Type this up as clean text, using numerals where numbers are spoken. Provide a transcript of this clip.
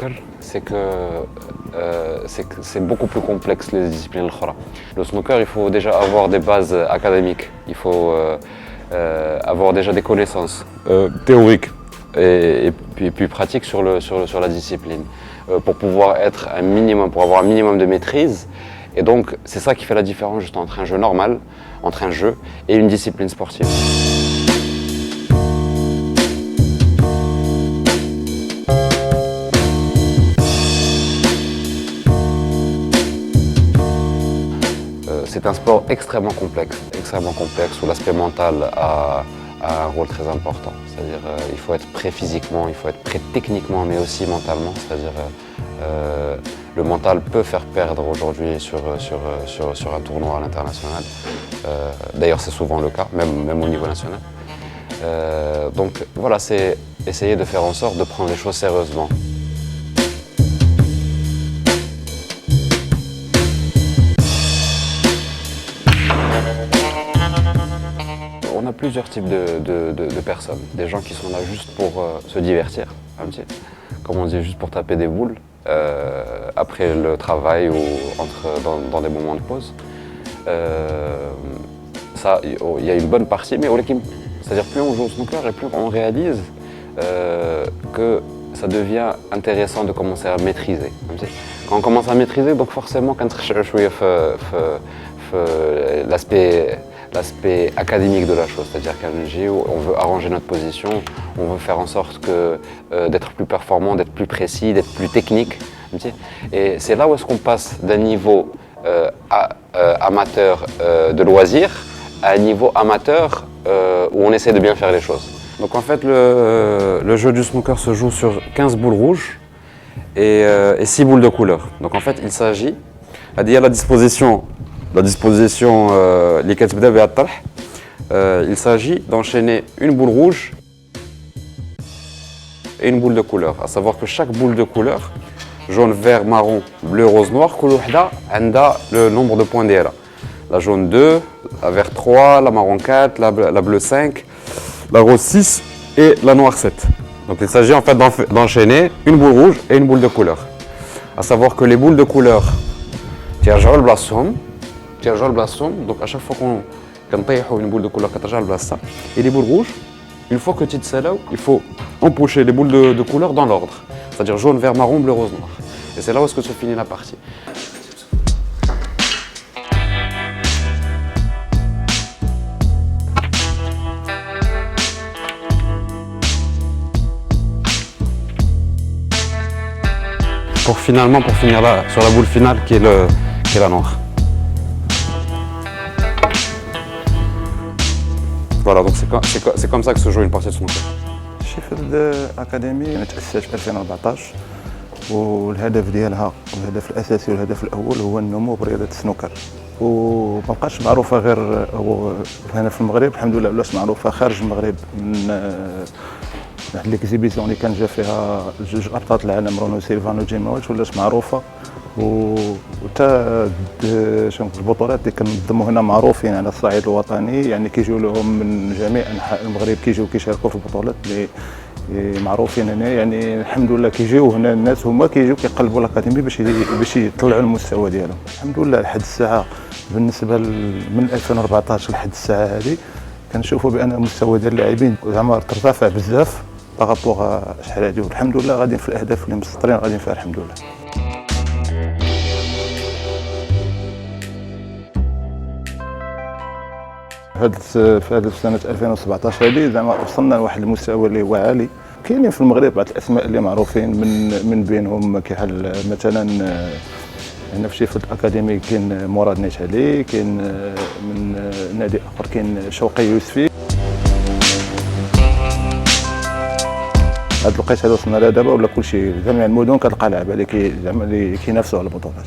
snooker, c'est que c'est beaucoup plus complexe que les disciplines autres. Le snooker, il faut déjà avoir des bases académiques, il faut avoir déjà des connaissances théoriques et puis pratiques sur la discipline pour pouvoir avoir un minimum de maîtrise. Et donc, c'est ça qui fait la différence juste entre un jeu normal, entre un jeu et une discipline sportive. C'est un sport extrêmement complexe où l'aspect mental a un rôle très important. C'est-à-dire il faut être prêt physiquement, il faut être prêt techniquement, mais aussi mentalement. C'est-à-dire le mental peut faire perdre aujourd'hui sur un tournoi à l'international. D'ailleurs, c'est souvent le cas, même au niveau national. Donc voilà, c'est essayer de faire en sorte de prendre les choses sérieusement. On a plusieurs types de personnes. Des gens qui sont là juste pour se divertir, comme on dit, juste pour taper des boules après le travail ou dans des moments de pause. Ça, il y a une bonne partie, mais c'est-à-dire plus on joue au snooker et plus on réalise que ça devient intéressant de commencer à maîtriser. Quand on commence à maîtriser, donc forcément, quand l'aspect académique de la chose, c'est-à-dire qu'à JO, on veut arranger notre position, on veut faire en sorte d'être plus performant, d'être plus précis, d'être plus technique. Et c'est là où est-ce qu'on passe d'un niveau amateur de loisir à un niveau amateur où on essaie de bien faire les choses. Donc en fait, le jeu du snooker se joue sur 15 boules rouges et 6 boules de couleur. Donc en fait, il s'agit, il y a la disposition il s'agit d'enchaîner une boule rouge et une boule de couleur. À savoir que chaque boule de couleur, jaune, vert, marron, bleu, rose, noir, a le nombre de points d'ELA. La jaune 2, la vert 3, la marron 4, la bleue 5, la rose 6 et la noire 7. Donc il s'agit en fait d'enchaîner une boule rouge et une boule de couleur. À savoir que les boules de couleur, donc à chaque fois qu'on une boule de couleur, et les boules rouges, une fois que tu te sais là, il faut empocher les boules de couleur dans l'ordre. C'est-à-dire jaune, vert, marron, bleu, rose, noir. Et c'est là où est-ce que se finit la partie. Pour finir là, sur la boule finale qui est la noire. Voilà, donc c'est comme ça que se joue une partie de snooker. شيفيلد أكاديمي تأسست في 2014 والهدف ديالها الهدف الأساسي والهدف الأول هو النمو برياضة السنوكر وما بقاش معروفة غير هنا في المغرب الحمد لله ولات معروفة خارج المغرب من واحد ليكزيبيسيون اللي كان جا فيها جوج أبطال العالم رونو سيلفانو جيموات ولات معروفة وتا البطولات اللي كنظموا هنا معروفين على الصعيد الوطني يعني كيجيو لهم من جميع انحاء المغرب كيجيو كيشاركوا في البطولات اللي معروفين هنا يعني الحمد لله كيجيو هنا الناس هما كيجيو كيقلبوا الاكاديمي باش يطلعوا المستوى ديالهم الحمد لله لحد الساعه بالنسبه من 2014 لحد الساعه هذه كنشوفوا بان المستوى ديال اللاعبين زعما ترتفع بزاف بارابور شحال هادي والحمد لله غاديين في الاهداف اللي مسطرين غاديين فيها الحمد لله. في هذه سنة 2017 هذه زعما وصلنا لواحد المستوى اللي هو عالي. كاينين في المغرب بعض الاسماء اللي معروفين من بينهم كحال مثلا هنا في شيفيلد اكاديمي كاين مراد نيشالي كاين من نادي اخر كاين شوقي يوسفي. هاد الوقيته هذا وصلنا لها دابا ولا كلشي جميع المدن كتلقى لعبه اللي كينافسوا على البطولات.